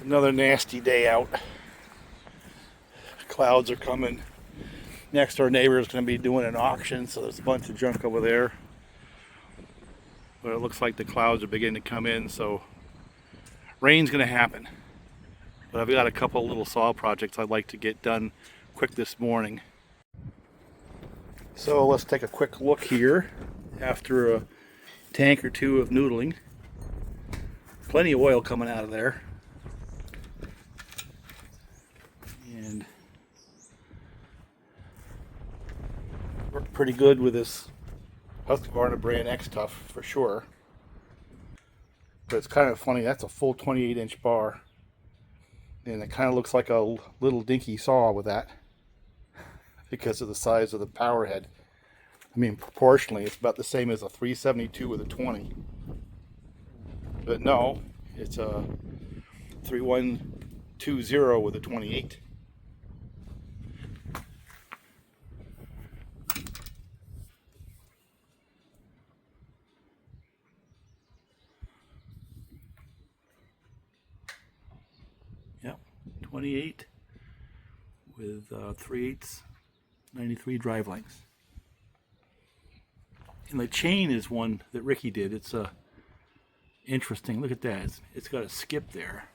Another nasty day out. Clouds are coming. Next door neighbor is going to be doing an auction, so there's a bunch of junk over there. But it looks like the clouds are beginning to come in, so rain's going to happen. But I've got a couple little saw projects I'd like to get done quick this morning. So let's take a quick look here after a tank or two of noodling. Plenty of oil coming out of there. And worked pretty good with this Husqvarna brand X Tough for sure. But it's kind of funny, that's a full 28-inch bar. And it kind of looks like a little dinky saw with that because of the size of the power head. I mean, proportionally, it's about the same as a 372 with a 20. But no, it's a 3120 with a 28. Yep, 28 with 3/8 93 drive lengths. And the chain is one that Ricky did. It's interesting. Look at that. It's got a skip there.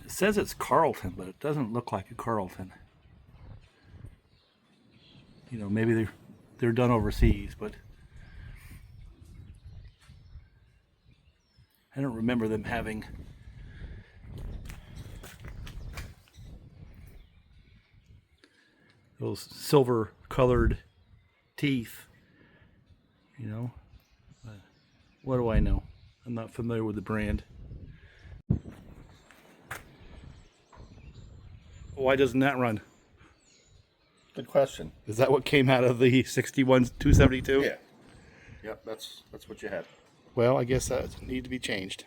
It says it's Carlton, but it doesn't look like a Carlton. You know, maybe they're done overseas, but I don't remember them having those silver colored teeth, you know. But what do I know? I'm not familiar with the brand. Why doesn't that run? Good question. Is that what came out of the 61 272? Yeah. Yep, that's what you had. Well, I guess that needs to be changed.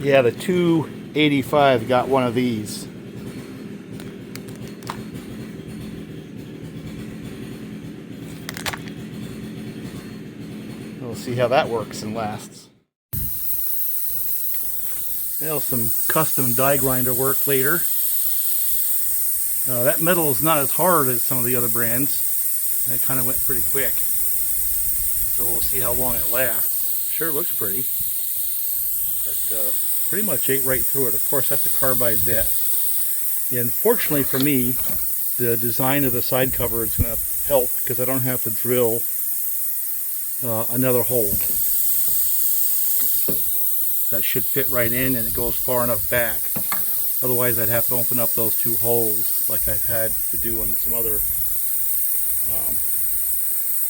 Yeah, the 285 got one of these. We'll see how that works and lasts. Well, some custom die grinder work later. That metal is not as hard as some of the other brands. That kind of went pretty quick. So we'll see how long it lasts. Sure looks pretty. But pretty much ate right through it. Of course, that's a carbide bit. And fortunately for me, the design of the side cover is going to help because I don't have to drill another hole. That should fit right in, and it goes far enough back. Otherwise, I'd have to open up those two holes like I've had to do on some other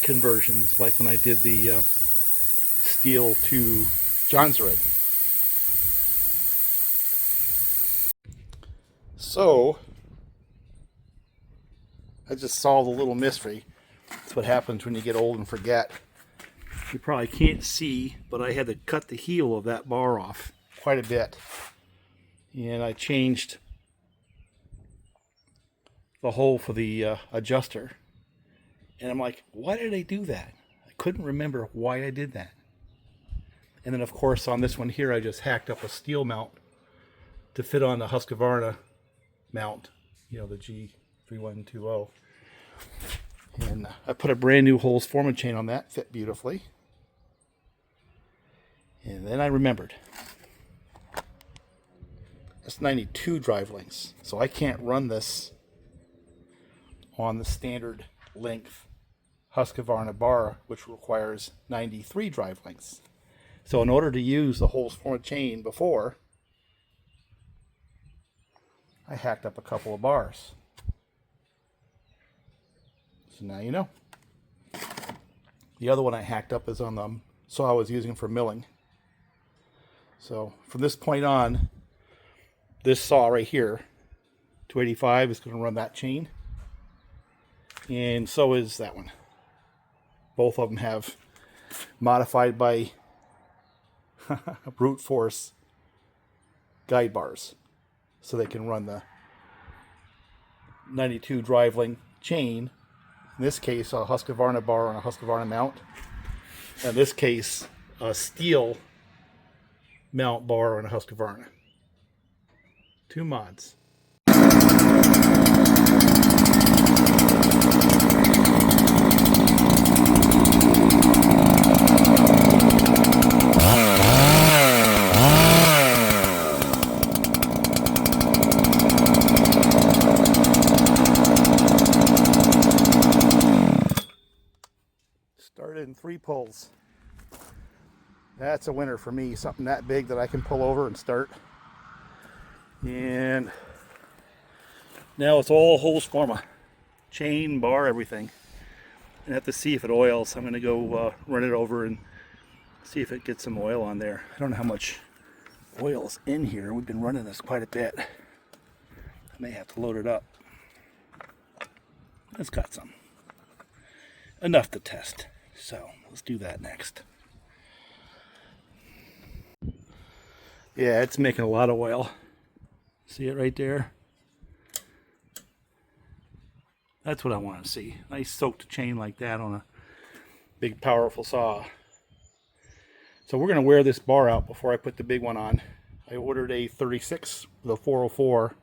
conversions, like when I did the steel to Johnsrud. So, I just solved a little mystery. That's what happens when you get old and forget. You probably can't see, but I had to cut the heel of that bar off quite a bit. And I changed the hole for the adjuster. And I'm like, why did I do that? I couldn't remember why I did that. And then, of course, on this one here, I just hacked up a steel mount to fit on the Husqvarna mount, you know, the G3120. And I put a brand new Holzfforma chain on that, fit beautifully. And then I remembered. That's 92 drive lengths, so I can't run this on the standard length Husqvarna bar, which requires 93 drive lengths. So in order to use the Holzfforma chain before, I hacked up a couple of bars. So now you know. The other one I hacked up is on the saw I was using for milling. So from this point on, this saw right here, 285, is going to run that chain. And so is that one. Both of them have modified by brute force guide bars so they can run the 92 drive length chain. In this case, a Husqvarna bar on a Husqvarna mount. In this case, a steel mount bar on a Husqvarna. 2 mods. Started in 3 pulls. That's a winner for me. Something that big that I can pull over and start. And now it's all Holzfforma. Chain, bar, everything. I have to see if it oils. I'm going to go run it over and see if it gets some oil on there. I don't know how much oil's in here. We've been running this quite a bit. I may have to load it up. It's got some. Enough to test. So let's do that next. Yeah, it's making a lot of oil. See it right there? That's what I want to see. Nice soaked chain like that on a big powerful saw. So we're going to wear this bar out before I put the big one on. I ordered a 36 with a 404.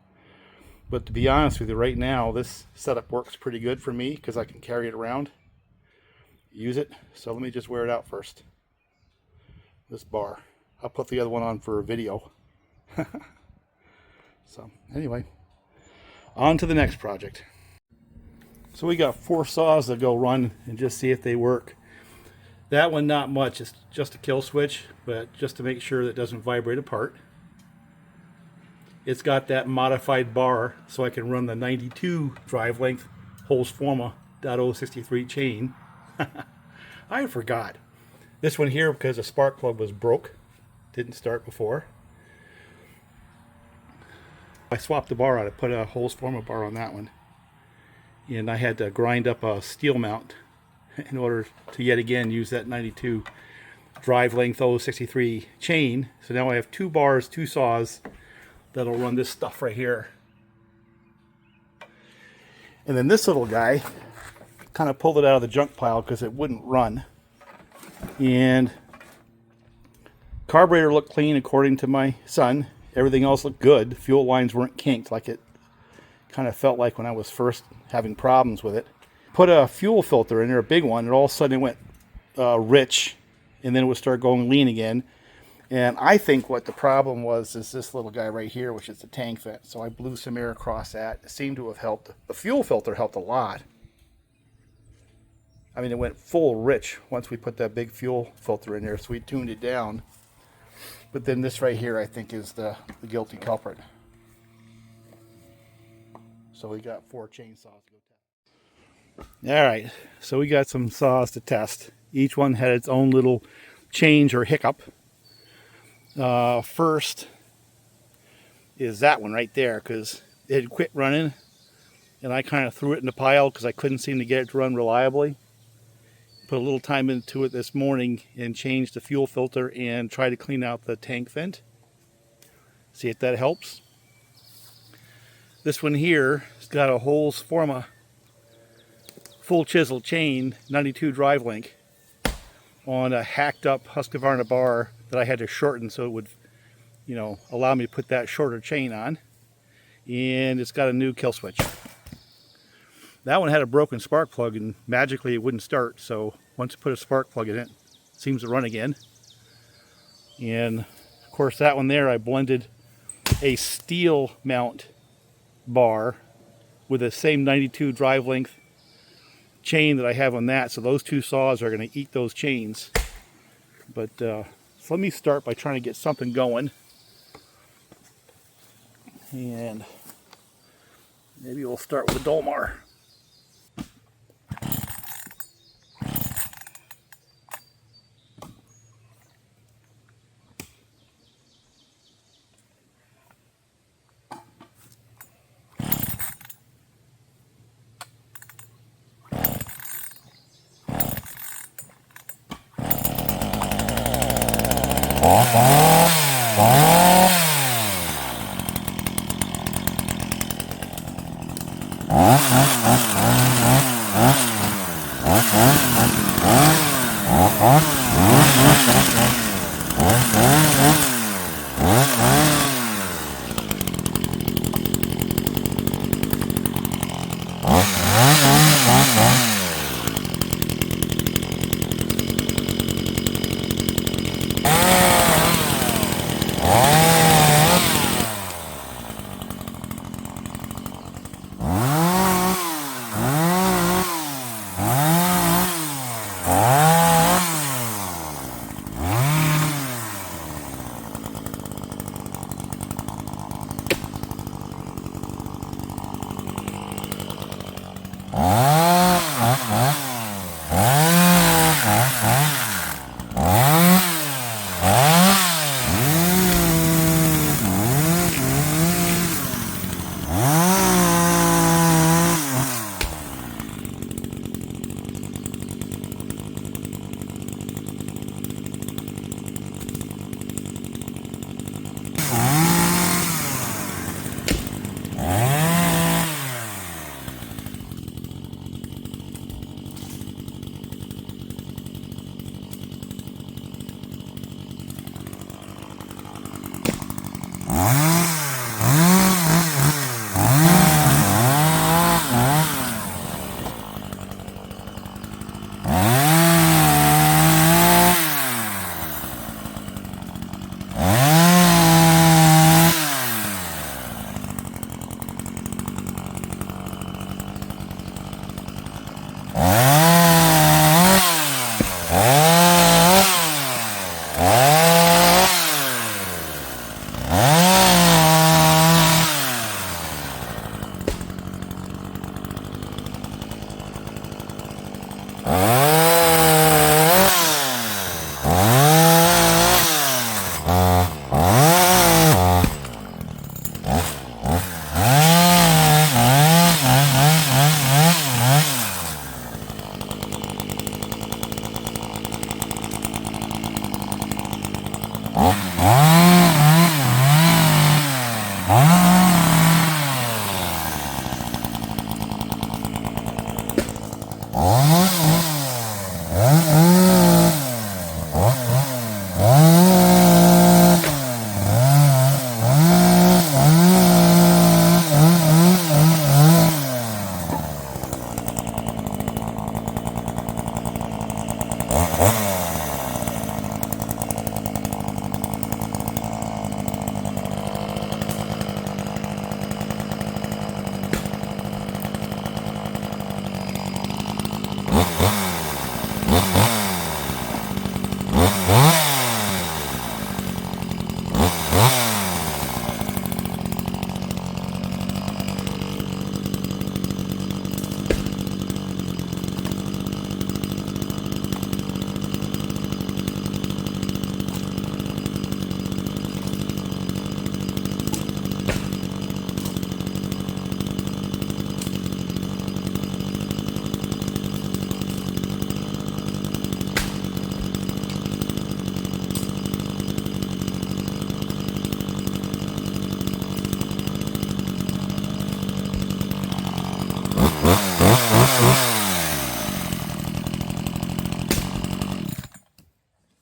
But to be honest with you, right now this setup works pretty good for me because I can carry it around, use it. So let me just wear it out first. This bar. I'll put the other one on for a video. So anyway, on to the next project. So we got 4 saws to go run and just see if they work. That one not much, it's just a kill switch, but just to make sure that it doesn't vibrate apart. It's got that modified bar so I can run the 92 drive length Holzfforma .063 chain. I forgot. This one here, because the spark plug was broke, didn't start before. I swapped the bar out. I put a Holzfforma bar on that one. And I had to grind up a steel mount in order to yet again use that 92 drive length 063 chain. So now I have 2 bars, 2 saws that'll run this stuff right here. And then this little guy, kind of pulled it out of the junk pile because it wouldn't run. And carburetor looked clean according to my son. Everything else looked good. Fuel lines weren't kinked like it kind of felt like when I was first having problems with it. Put a fuel filter in there, a big one, and all of a sudden it went rich, and then it would start going lean again. And I think what the problem was is this little guy right here, which is the tank vent. So I blew some air across that. It seemed to have helped. The fuel filter helped a lot. I mean, it went full rich once we put that big fuel filter in there, so we tuned it down. But then this right here, I think, is the guilty culprit. So we got 4 chainsaws to go test. All right, so we got some saws to test. Each one had its own little change or hiccup. First is that one right there, because it had quit running, and I kind of threw it in the pile because I couldn't seem to get it to run reliably. Put a little time into it this morning and changed the fuel filter and tried to clean out the tank vent. See if that helps. This one here has got a Holzfforma full chisel chain 92 drive link on a hacked up Husqvarna bar that I had to shorten so it would, you know, allow me to put that shorter chain on. And it's got a new kill switch. That one had a broken spark plug and magically it wouldn't start. So once you put a spark plug in it, it seems to run again. And of course that one there, I blended a steel mount bar with the same 92 drive length chain that I have on that. So those 2 saws are going to eat those chains. But so let me start by trying to get something going. And maybe we'll start with a Dolmar.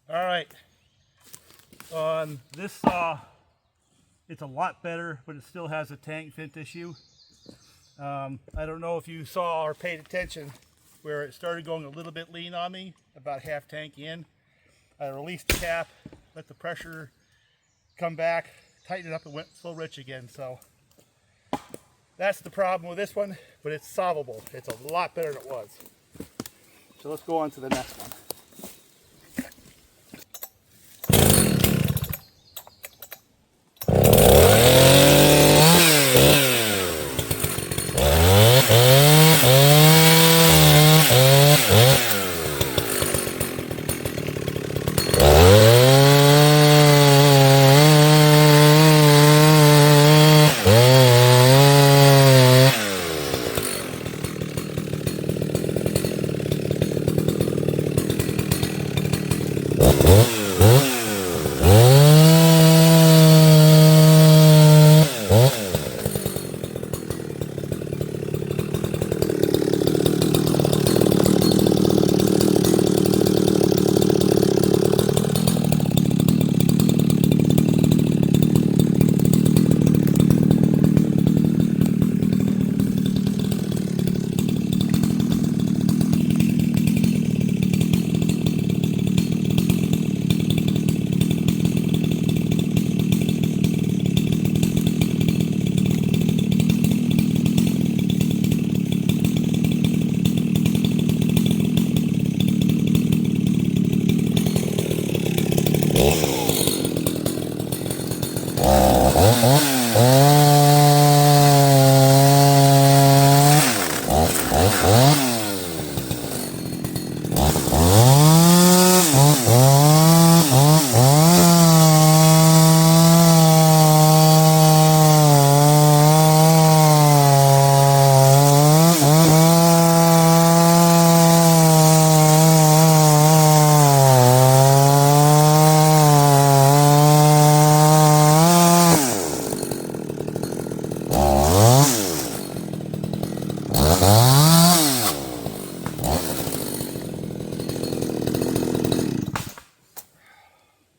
All right, on this saw, it's a lot better, but it still has a tank vent issue. I don't know if you saw or paid attention where it started going a little bit lean on me, about half tank in. I released the cap, let the pressure come back, tighten it up, and went slow rich again. So that's the problem with this one, but it's solvable. It's a lot better than it was. So let's go on to the next one.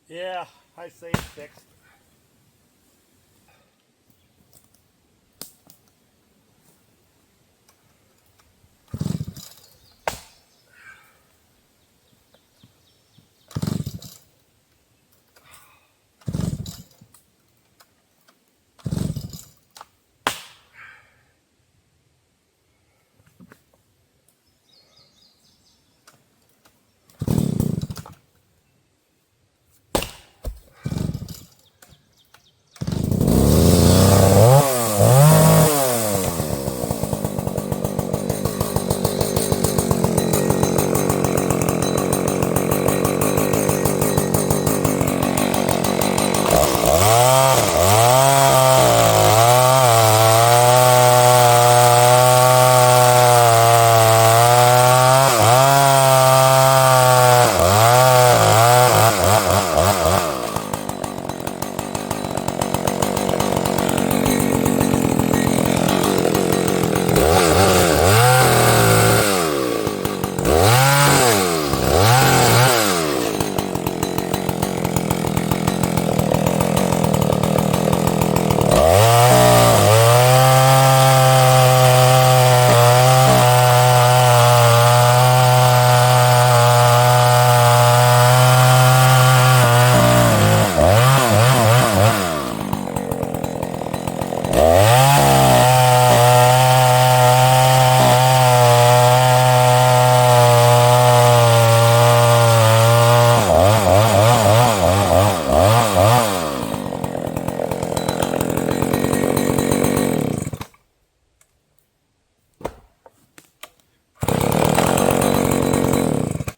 Yeah, I say it's fixed.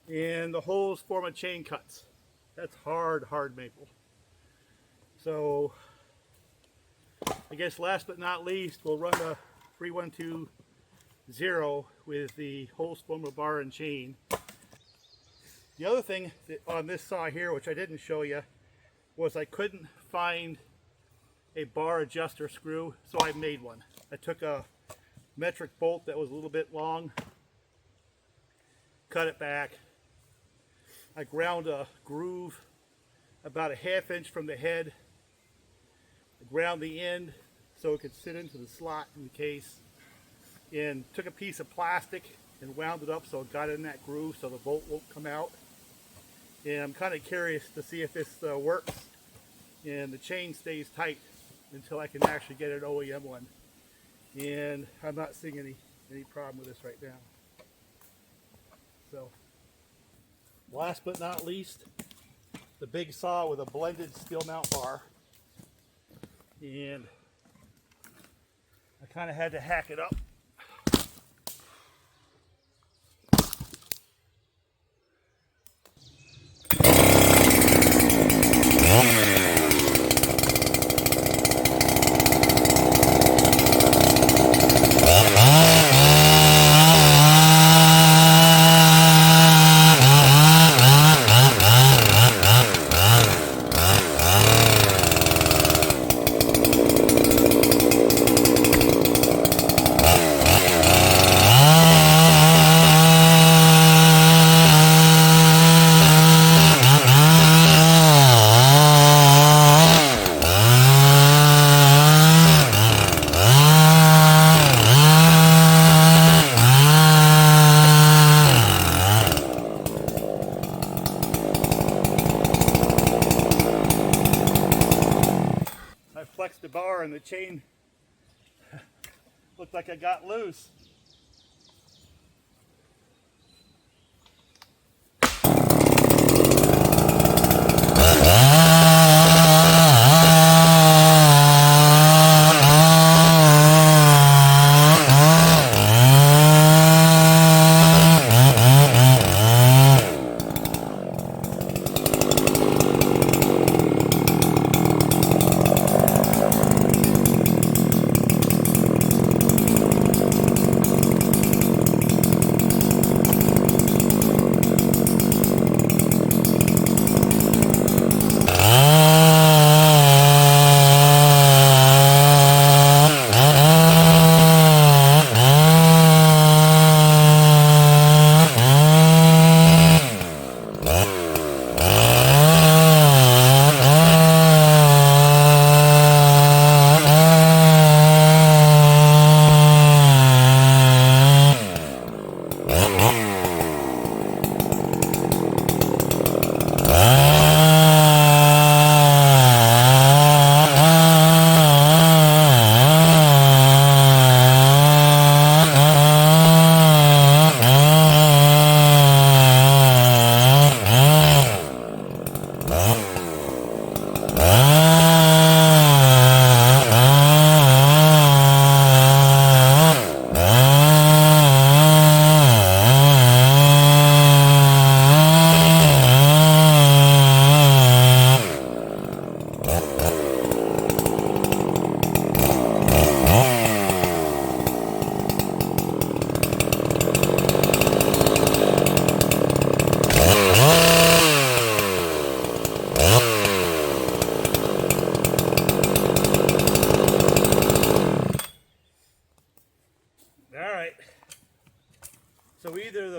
And the Holzfforma chain cuts. That's hard maple. So I guess last but not least, we'll run the 3120 with the Holzfforma bar and chain. The other thing that on this saw here, which I didn't show you, was I couldn't find a bar adjuster screw, so I made one. I took a metric bolt that was a little bit long, cut it back. I ground a groove about a ½ inch from the head. I ground the end so it could sit into the slot in the case, and took a piece of plastic and wound it up so it got in that groove so the bolt won't come out. And I'm kind of curious to see if this works and the chain stays tight until I can actually get an OEM one. And I'm not seeing any problem with this right now. So, last but not least, the big saw with a blended steel mount bar. And I kind of had to hack it up. Flexed the bar and the chain looked like I got loose.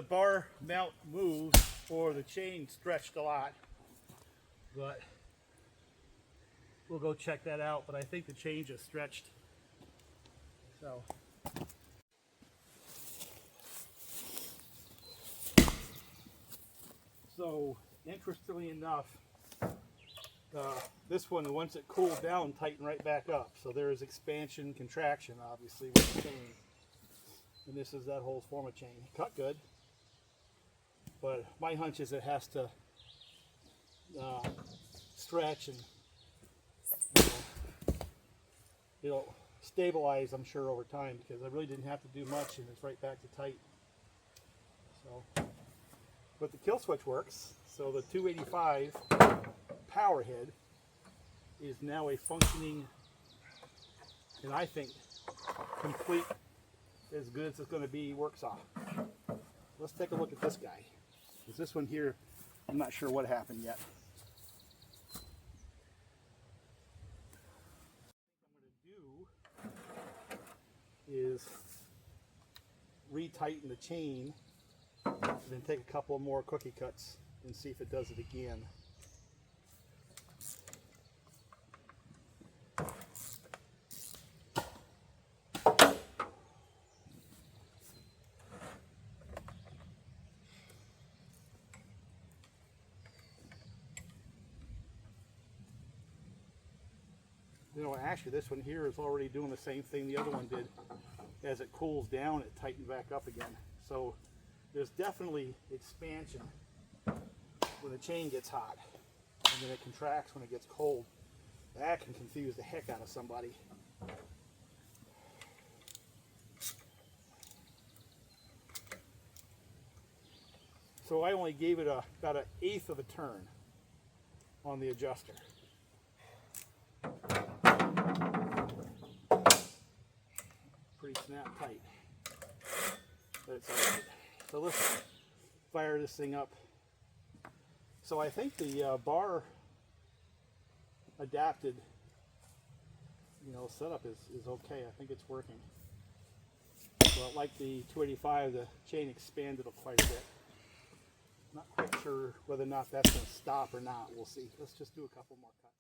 bar mount moved or the chain stretched a lot, but we'll go check that out. But I think the chain just stretched. So interestingly enough, this one, once it cooled down, tightened right back up. So there is expansion, contraction, obviously, with the chain. And this is that Holzfforma chain. Cut good, but my hunch is it has to stretch and it'll stabilize, I'm sure, over time, because I really didn't have to do much and it's right back to tight. So, but the kill switch works. So the 285 power head is now a functioning, and I think complete, as good as it's going to be, work saw. Let's take a look at this guy. Because this one here, I'm not sure what happened yet. What I'm going to do is retighten the chain and then take a couple more cookie cuts and see if it does it again. You know, actually this one here is already doing the same thing the other one did. As it cools down, it tightens back up again. So there's definitely expansion when the chain gets hot, and then it contracts when it gets cold. That can confuse the heck out of somebody. So I only gave it about 1/8 of a turn on the adjuster. Pretty snap tight, but it's all right. So let's fire this thing up. So I think the bar adapted, setup is okay. I think it's working. But like the 285, the chain expanded quite a bit. Not quite sure whether or not that's going to stop or not. We'll see. Let's just do a couple more cuts.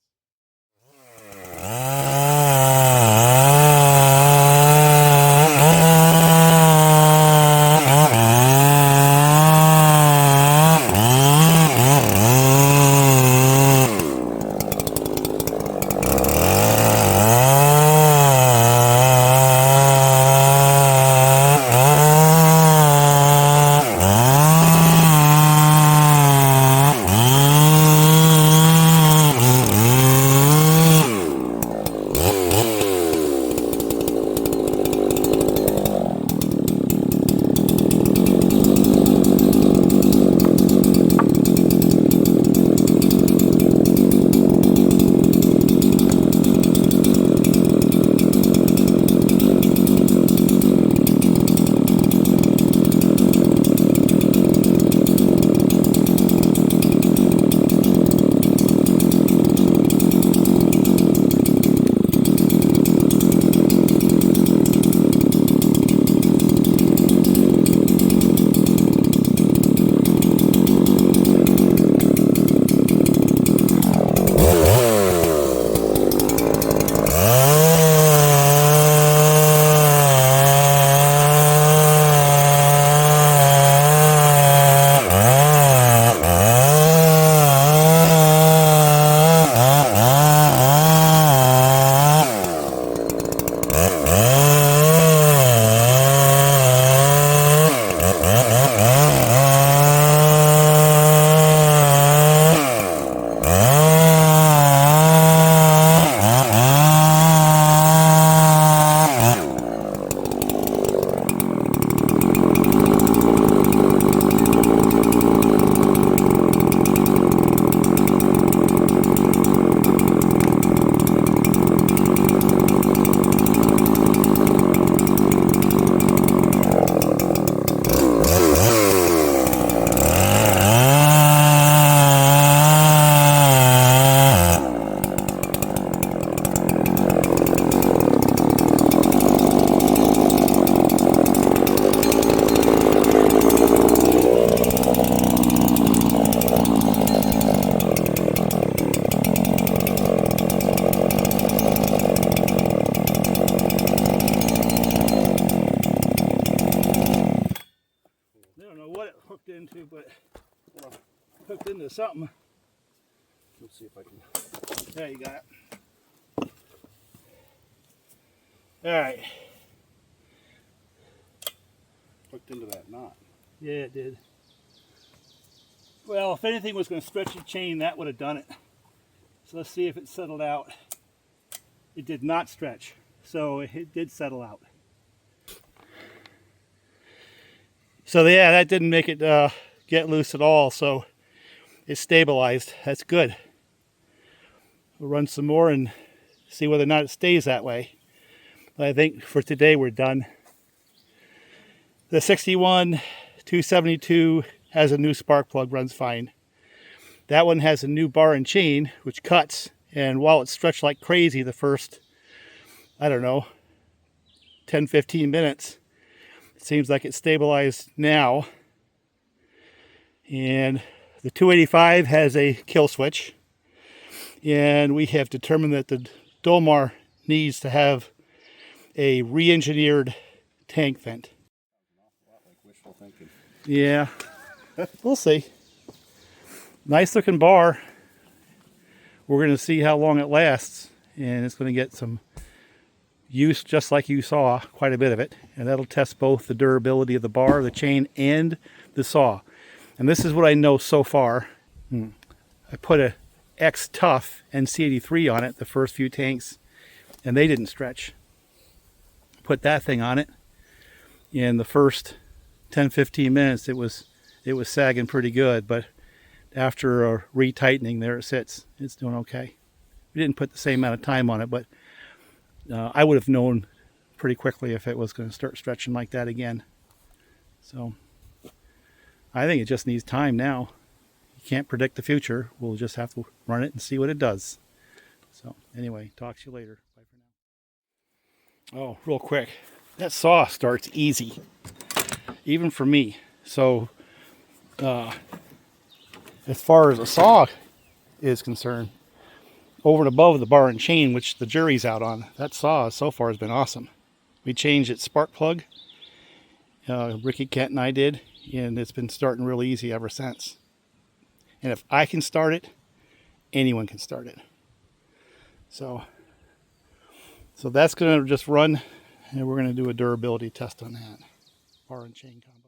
of something. Let's see if I can. There, you got it. All right. Hooked into that knot. Yeah, it did. Well, if anything was going to stretch the chain, that would have done it. So let's see if it settled out. It did not stretch, so it did settle out. So yeah, that didn't make it get loose at all, so it stabilized. That's good. We'll run some more and see whether or not it stays that way. But I think for today we're done. The 61-272 has a new spark plug, runs fine. That one has a new bar and chain, which cuts, and while it stretched like crazy the first, I don't know, 10-15 minutes, it seems like it's stabilized now. And the 285 has a kill switch, and we have determined that the Dolmar needs to have a re-engineered tank vent. Like wishful thinking. Yeah, we'll see. Nice looking bar. We're going to see how long it lasts, and it's going to get some use, just like you saw, quite a bit of it, and that'll test both the durability of the bar, the chain, and the saw. And this is what I know so far. I put a X Tough NC83 on it, the first few tanks, and they didn't stretch. Put that thing on it, in the first 10-15 minutes it was sagging pretty good, but after a retightening, there it sits. It's doing okay. We didn't put the same amount of time on it, but I would have known pretty quickly if it was going to start stretching like that again. So I think it just needs time now. You can't predict the future. We'll just have to run it and see what it does. So anyway, talk to you later. Bye for now. Oh, real quick. That saw starts easy, even for me. So as far as the saw is concerned, over and above the bar and chain, which the jury's out on, that saw so far has been awesome. We changed its spark plug. Ricky Kent and I did, and it's been starting really easy ever since. And if I can start it, anyone can start it. So that's going to just run, and we're going to do a durability test on that bar and chain combo.